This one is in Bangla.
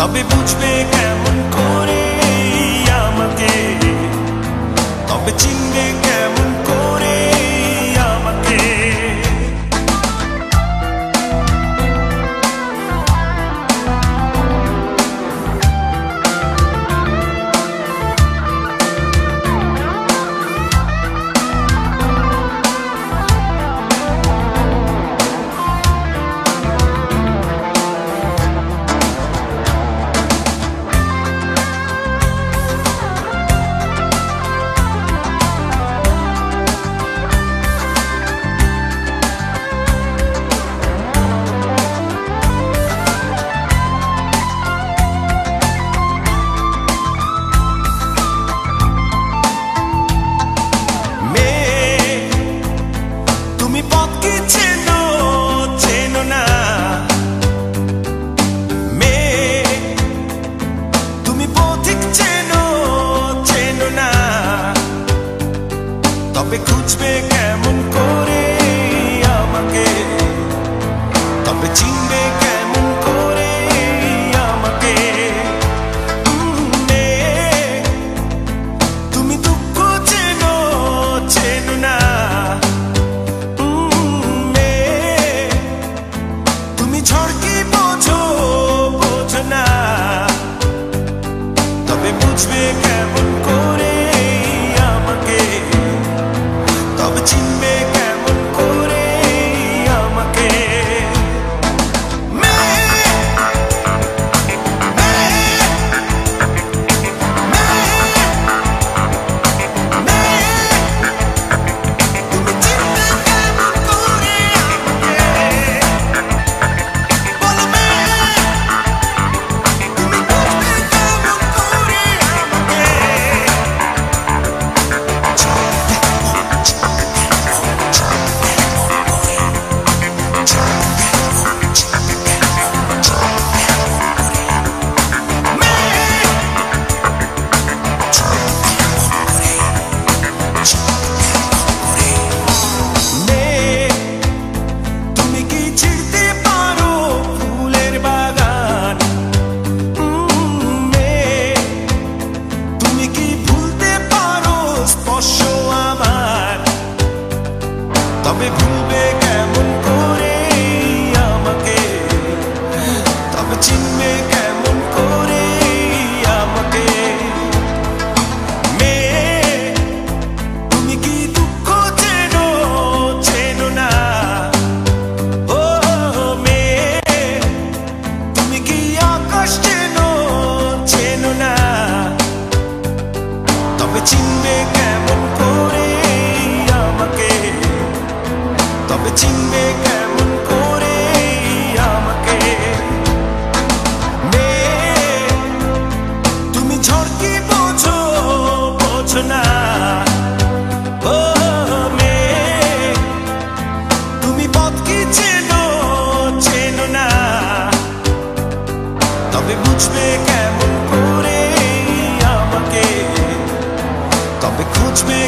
তবে বুঝবে কেমন করে আমাকে, তবে চিনবে কেমন করে আমাকে। তবে খুঁজবে কেমন করে আমাকে, তবে চিনবে কেমন করে আমাকে। তুমি দুঃখ চেনো চেনো না, তুমি ঝড় কি বোঝো বোঝো না, তবে বুঝবে কেমন করে আমাকে, তবে চিনবে কেমন করে আমাকে। তবে ভুলবে কেমন করে আমাকে, তবে চিনবে কেমন করে আমাকে। তুমি কি দুঃখ চেনো চেনো না, ও তুমি কি আকাশ চেনো চেনো না, তবে চিনবে কেমন করে আমাকে, তবে চিনবে কেমন করে আমাকে। তুমি ঝড় কি বোঝো বোঝো না, ও তুমি পথ কি চেনো চেনো না, তবে বুঝবে কেমন করে আমাকে, তবে খুঁজবে